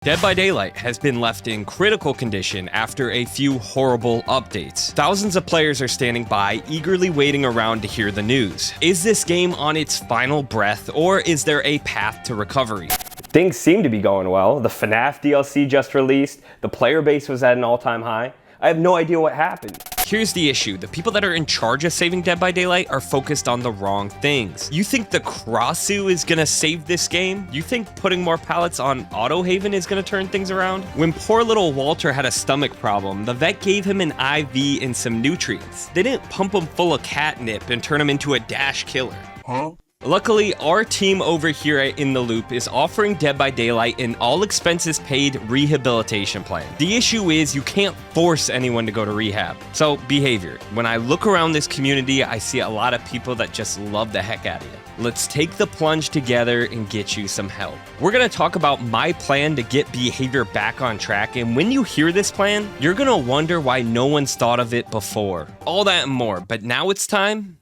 Dead by Daylight has been left in critical condition after a few horrible updates. Thousands of players are standing by, eagerly waiting around to hear the news. Is this game on its final breath, or is there a path to recovery? Things seem to be going well. The FNAF DLC just released, the player base was at an all-time high. I have no idea what happened. Here's the issue. The people that are in charge of saving Dead by Daylight are focused on the wrong things. You think the Crossu is gonna save this game? You think putting more pallets on Auto Haven is gonna turn things around? When poor little Walter had a stomach problem, the vet gave him an IV and some nutrients. They didn't pump him full of catnip and turn him into a dash killer. Huh? Luckily, our team over here at In The Loop is offering Dead by Daylight an all-expenses-paid rehabilitation plan. The issue is you can't force anyone to go to rehab. So, behavior. When I look around this community, I see a lot of people that just love the heck out of you. Let's take the plunge together and get you some help. We're gonna talk about my plan to get behavior back on track, and when you hear this plan, you're gonna wonder why no one's thought of it before. All that and more, but now it's time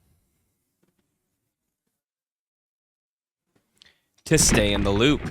to stay in the loop.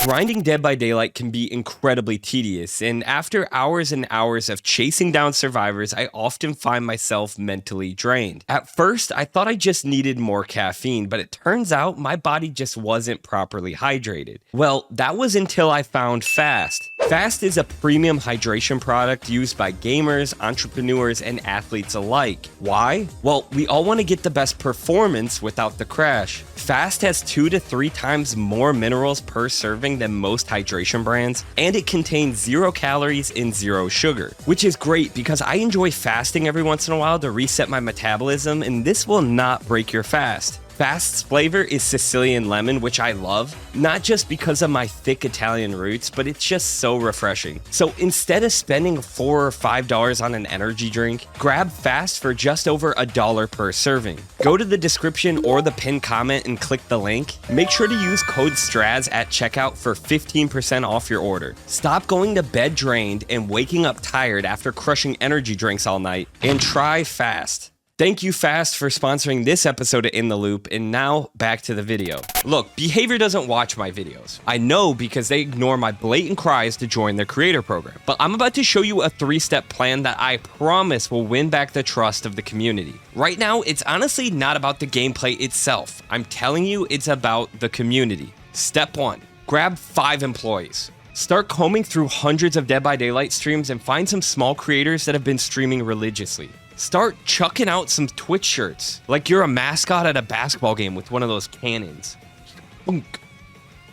Grinding Dead by Daylight can be incredibly tedious, and after hours and hours of chasing down survivors, I often find myself mentally drained. At first, I thought I just needed more caffeine, but it turns out my body just wasn't properly hydrated. Well, that was until I found Fast. Fast is a premium hydration product used by gamers, entrepreneurs, and athletes alike. Why? Well, we all want to get the best performance without the crash. Fast has 2 to 3 times more minerals per serving than most hydration brands, and it contains 0 calories and 0 sugar, which is great because I enjoy fasting every once in a while to reset my metabolism, and this will not break your fast. Fast's flavor is Sicilian lemon, which I love, not just because of my thick Italian roots, but it's just so refreshing. So instead of spending $4 or $5 on an energy drink, grab Fast for just over $1 per serving. Go to the description or the pinned comment and click the link. Make sure to use code STRAZ at checkout for 15% off your order. Stop going to bed drained and waking up tired after crushing energy drinks all night, and try Fast. Thank you, Fast, for sponsoring this episode of In The Loop, and now back to the video. Look, Behavior doesn't watch my videos. I know because they ignore my blatant cries to join their creator program. But I'm about to show you a 3-step plan that I promise will win back the trust of the community. Right now, it's honestly not about the gameplay itself. I'm telling you, it's about the community. Step 1, grab 5 employees. Start combing through hundreds of Dead by Daylight streams and find some small creators that have been streaming religiously. Start chucking out some Twitch shirts, like you're a mascot at a basketball game with one of those cannons. Bunk,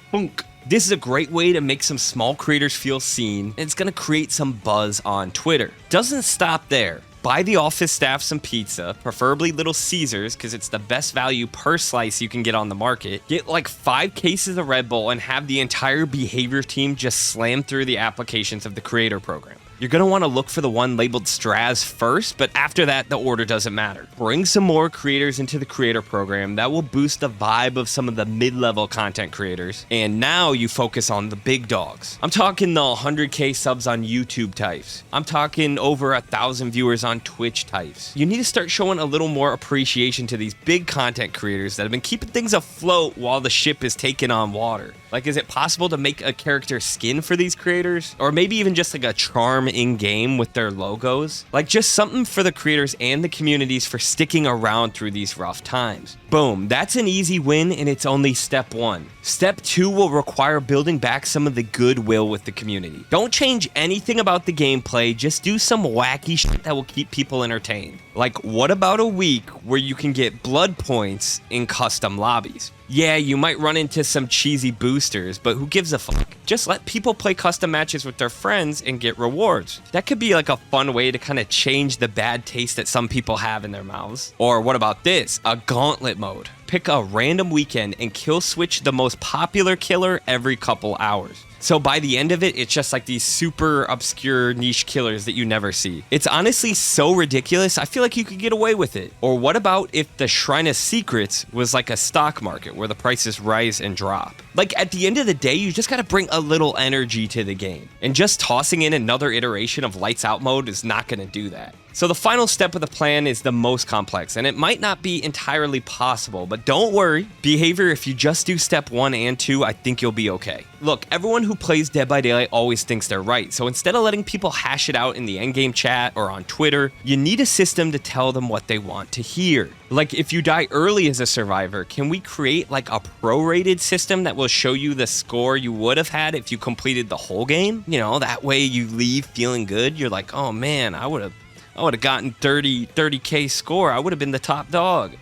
bunk. This is a great way to make some small creators feel seen, and it's gonna create some buzz on Twitter. Doesn't stop there. Buy the office staff some pizza, preferably Little Caesars, because it's the best value per slice you can get on the market. Get like 5 cases of Red Bull and have the entire Behavior team just slam through the applications of the creator program. You're going to want to look for the one labeled Straz first, but after that, the order doesn't matter. Bring some more creators into the creator program. That will boost the vibe of some of the mid-level content creators. And now you focus on the big dogs. I'm talking the 100K subs on YouTube types. I'm talking over 1,000 viewers on Twitch types. You need to start showing a little more appreciation to these big content creators that have been keeping things afloat while the ship is taking on water. Like, is it possible to make a character skin for these creators? Or maybe even just like a charm in-game with their logos? Like, just something for the creators and the communities for sticking around through these rough times. Boom, that's an easy win, and it's only step 1. Step 2 will require building back some of the goodwill with the community. Don't change anything about the gameplay, just do some wacky shit that will keep people entertained. Like, what about a week where you can get blood points in custom lobbies? Yeah, you might run into some cheesy boosters, but who gives a fuck? Just let people play custom matches with their friends and get rewards. That could be like a fun way to kind of change the bad taste that some people have in their mouths. Or what about this? A gauntlet mode. Pick a random weekend and kill switch the most popular killer every couple hours. So by the end of it, it's just like these super obscure niche killers that you never see. It's honestly so ridiculous, I feel like you could get away with it. Or what about if the Shrine of Secrets was like a stock market where the prices rise and drop? Like at the end of the day, you just gotta bring a little energy to the game. And just tossing in another iteration of lights out mode is not gonna do that. So the final step of the plan is the most complex, and it might not be entirely possible, but don't worry. Behavior, if you just do step 1 and 2, I think you'll be okay. Look, everyone who plays Dead by Daylight always thinks they're right, so instead of letting people hash it out in the endgame chat or on Twitter, you need a system to tell them what they want to hear. Like if you die early as a survivor, can we create like a prorated system that will show you the score you would have had if you completed the whole game? You know, that way you leave feeling good. You're like, oh man, I would have gotten 30K score. I would have been the top dog.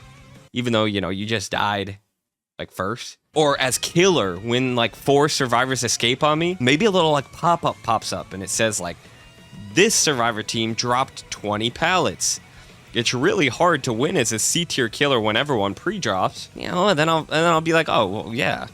Even though, you know, you just died like first. Or as killer, when like 4 survivors escape on me, maybe a little like pop-up pops up and it says like, this survivor team dropped 20 pallets. It's really hard to win as a C-tier killer when everyone pre-drops. You know, and then I'll be like, oh, well, yeah.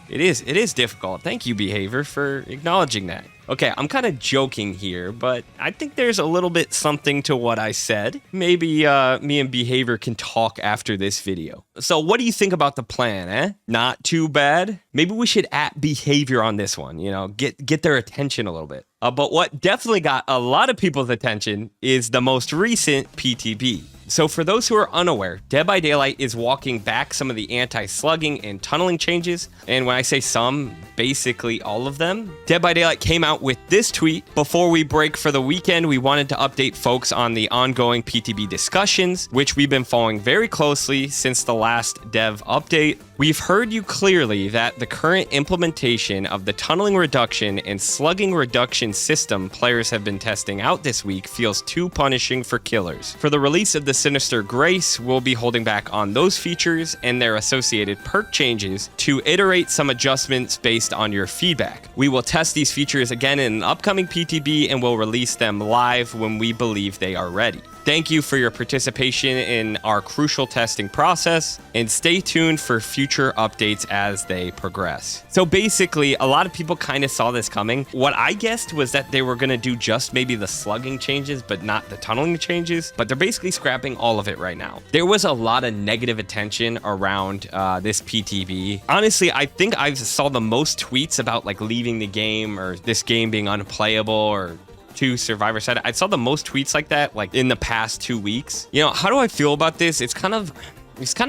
It is difficult. Thank you, Behavior, for acknowledging that. Okay, I'm kind of joking here, but I think there's a little bit something to what I said. Maybe me and Behavior can talk after this video. So what do you think about the plan, eh? Not too bad? Maybe we should at Behavior on this one, you know, get their attention a little bit. But what definitely got a lot of people's attention is the most recent PTB. So for those who are unaware, Dead by Daylight is walking back some of the anti-slugging and tunneling changes. And when I say some, basically all of them. Dead by Daylight came out with this tweet. Before we break for the weekend, we wanted to update folks on the ongoing PTB discussions, which we've been following very closely since the last dev update. We've heard you clearly that the current implementation of the tunneling reduction and slugging reduction system players have been testing out this week feels too punishing for killers. For the release of the Sinister Grace, we'll be holding back on those features and their associated perk changes to iterate some adjustments based on your feedback. We will test these features again in an upcoming PTB and will release them live when we believe they are ready. Thank you for your participation in our crucial testing process, and stay tuned for future updates as they progress. So basically, a lot of people kind of saw this coming. What I guessed was that they were going to do just maybe the slugging changes, but not the tunneling changes, but they're basically scrapping all of it right now. There was a lot of negative attention around this PTB. Honestly, I think I saw the most tweets about like leaving the game or this game being unplayable or to Survivor side. I saw the most tweets like that like in the past 2 weeks. You know, how do I feel about this? It's kind of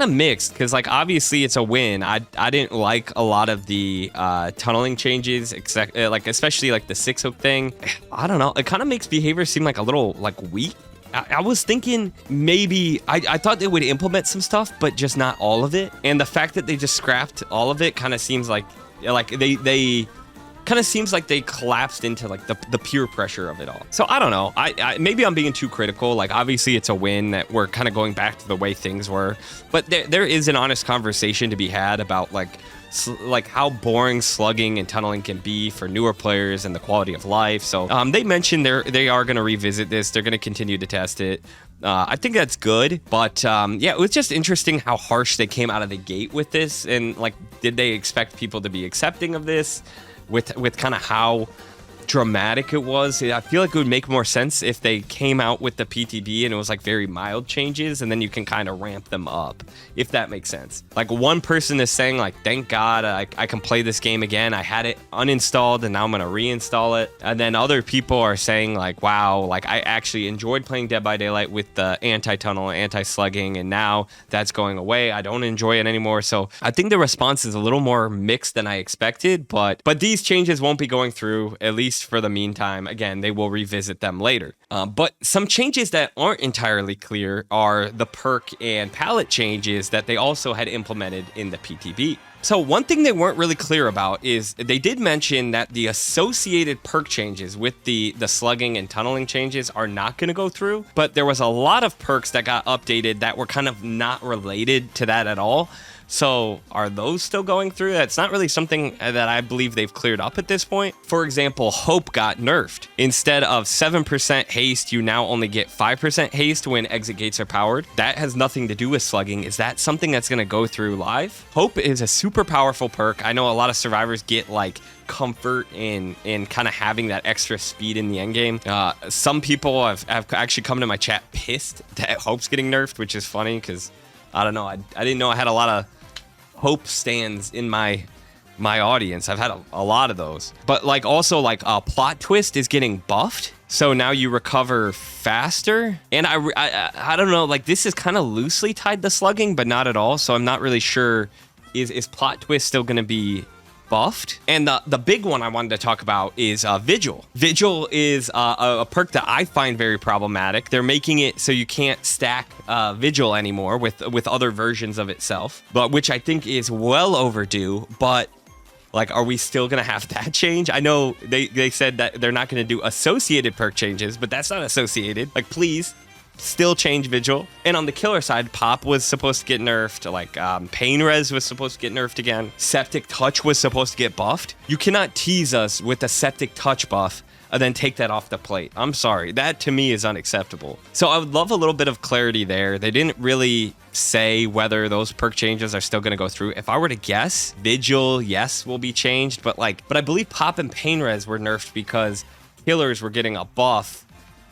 mixed because like obviously it's a win. I didn't like a lot of the tunneling changes, except like especially like the 6-hook thing. I don't know. It kind of makes Behavior seem like a little like weak. I was thinking maybe I thought they would implement some stuff, but just not all of it. And the fact that they just scrapped all of it kind of seems like they kind of seems like they collapsed into like the peer pressure of it all. So I don't know. I maybe I'm being too critical. Like obviously it's a win that we're kind of going back to the way things were, but there is an honest conversation to be had about like how boring slugging and tunneling can be for newer players and the quality of life. So they mentioned they are going to revisit this. They're going to continue to test it. I think that's good, but yeah, it was just interesting how harsh they came out of the gate with this, and like, did they expect people to be accepting of this? With kind of how dramatic it was. I feel like it would make more sense if they came out with the PTB and it was like very mild changes, and then you can kind of ramp them up, if that makes sense. Like one person is saying like, thank God I can play this game again. I had it uninstalled and now I'm gonna reinstall it. And then other people are saying like, wow, like I actually enjoyed playing Dead by Daylight with the anti-tunnel, anti-slugging, and now that's going away. I don't enjoy it anymore. So I think the response is a little more mixed than I expected, but these changes won't be going through, at least for the meantime. Again, they will revisit them later. But some changes that aren't entirely clear are the perk and pallet changes that they also had implemented in the PTB. So one thing they weren't really clear about is they did mention that the associated perk changes with the slugging and tunneling changes are not going to go through, but there was a lot of perks that got updated that were kind of not related to that at all. So are those still going through? That's not really something that I believe they've cleared up at this point. For example, Hope got nerfed. Instead of 7% haste, you now only get 5% haste when exit gates are powered. That has nothing to do with slugging. Is that something that's going to go through live? Hope is a super powerful perk. I know a lot of survivors get like comfort in kind of having that extra speed in the end game. Some people have actually come to my chat pissed that Hope's getting nerfed, which is funny because I don't know. I didn't know I had a lot of Hope stands in my audience. I've had a lot of those. But like also like Plot Twist is getting buffed. So now you recover faster. And I don't know, like this is kind of loosely tied to slugging, but not at all. So I'm not really sure, is Plot Twist still going to be buffed? And the big one I wanted to talk about is Vigil. Vigil is a perk that I find very problematic. They're making it so you can't stack Vigil anymore with other versions of itself, but which I think is well overdue. But like, are we still gonna have that change? I know they said that they're not gonna do associated perk changes, but that's not associated. Like, please still change Vigil. And on the killer side, Pop was supposed to get nerfed. Like Pain Res was supposed to get nerfed again. Septic Touch was supposed to get buffed. You cannot tease us with a Septic Touch buff and then take that off the plate. I'm sorry. That to me is unacceptable. So I would love a little bit of clarity there. They didn't really say whether those perk changes are still going to go through. If I were to guess, Vigil, yes, will be changed. But I believe Pop and Pain Res were nerfed because killers were getting a buff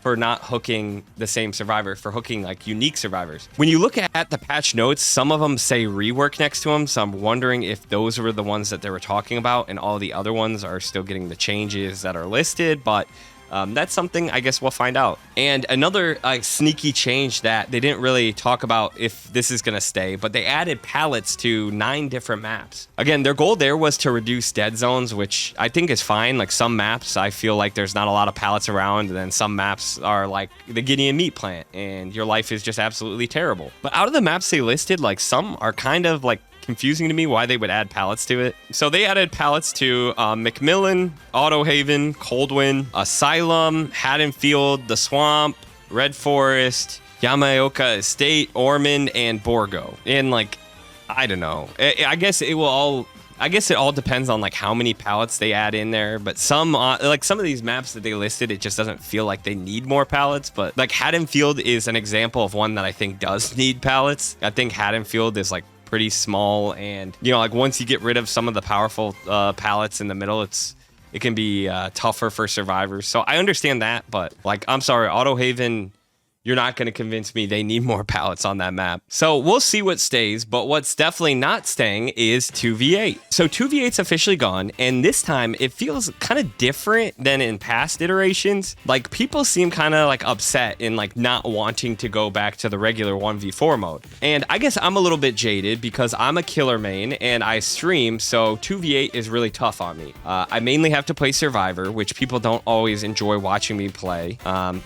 for not hooking the same survivor, for hooking like unique survivors. When you look at the patch notes, some of them say rework next to them, so I'm wondering if those were the ones that they were talking about and all the other ones are still getting the changes that are listed, but that's something I guess we'll find out. And another sneaky change that they didn't really talk about if this is going to stay, but they added pallets to 9 different maps. Again, their goal there was to reduce dead zones, which I think is fine. Like some maps, I feel like there's not a lot of pallets around, and then some maps are like the Gideon meat plant, and your life is just absolutely terrible. But out of the maps they listed, like some are kind of like confusing to me why they would add pallets to it. So they added pallets to Macmillan, Autohaven, Coldwind, Asylum, Haddonfield, The Swamp, Red Forest, Yamaoka Estate, Ormond, and Borgo. And like, I don't know. I guess it all depends on like how many pallets they add in there, but some like some of these maps that they listed, it just doesn't feel like they need more pallets. But like Haddonfield is an example of one that I think does need pallets. I think Haddonfield is like pretty small, and you know, like once you get rid of some of the powerful pallets in the middle, it can be tougher for survivors. So I understand that, but like, I'm sorry, Autohaven, you're not going to convince me they need more pallets on that map. So we'll see what stays, but what's definitely not staying is 2v8. So 2v8's officially gone, and this time it feels kind of different than in past iterations. Like people seem kind of like upset in like not wanting to go back to the regular 1v4 mode. And I guess I'm a little bit jaded because I'm a killer main and I stream, so 2v8 is really tough on me. I mainly have to play Survivor, which people don't always enjoy watching me play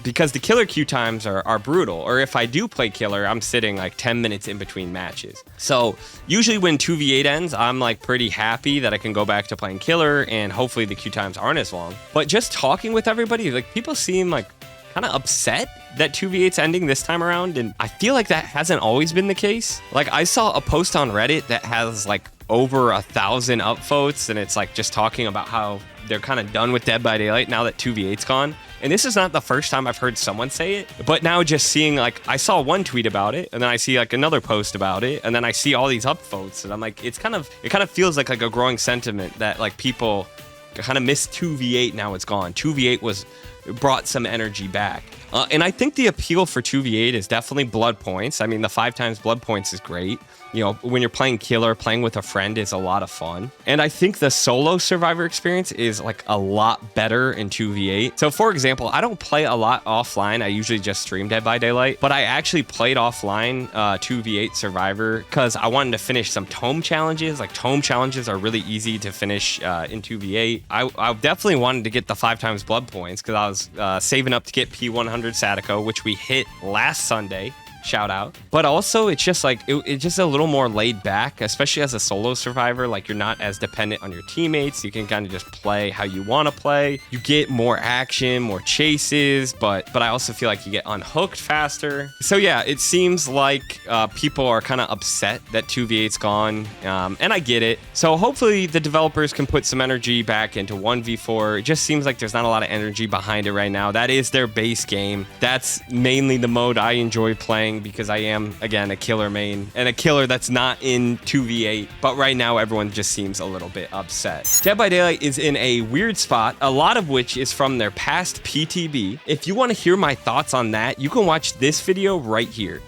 because the killer queue times are brutal. Or if I do play killer, I'm sitting like 10 minutes in between matches. So usually when 2v8 ends, I'm like pretty happy that I can go back to playing killer, and hopefully the queue times aren't as long. But just talking with everybody, like people seem like kind of upset that 2v8's ending this time around, and I feel like that hasn't always been the case. Like I saw a post on Reddit that has like over 1,000 upvotes, and it's like just talking about how they're kind of done with Dead by Daylight now that 2v8's gone. And this is not the first time I've heard someone say it, but now just seeing like, I saw one tweet about it, and then I see like another post about it, and then I see all these upvotes, and I'm like, it kind of feels like a growing sentiment that like people kind of miss 2v8 now it's gone. 2v8 brought some energy back. And I think the appeal for 2v8 is definitely blood points. I mean, the 5 times blood points is great. You know, when you're playing killer, playing with a friend is a lot of fun. And I think the solo survivor experience is like a lot better in 2v8. So for example, I don't play a lot offline. I usually just stream Dead by Daylight, but I actually played offline 2v8 survivor because I wanted to finish some tome challenges. Like tome challenges are really easy to finish in 2v8. I definitely wanted to get the 5 times blood points because I was saving up to get P100 Sadako, which we hit last Sunday. shout out. But also, it's just like, it's just a little more laid back, especially as a solo survivor. Like, you're not as dependent on your teammates. You can kind of just play how you want to play. You get more action, more chases, but I also feel like you get unhooked faster. So yeah, it seems like people are kind of upset that 2v8's gone, and I get it. So hopefully the developers can put some energy back into 1v4. It just seems like there's not a lot of energy behind it right now. That is their base game. That's mainly the mode I enjoy playing because I am, again, a killer main and a killer that's not in 2v8. But right now, everyone just seems a little bit upset. Dead by Daylight is in a weird spot, a lot of which is from their past PTB. If you want to hear my thoughts on that, you can watch this video right here.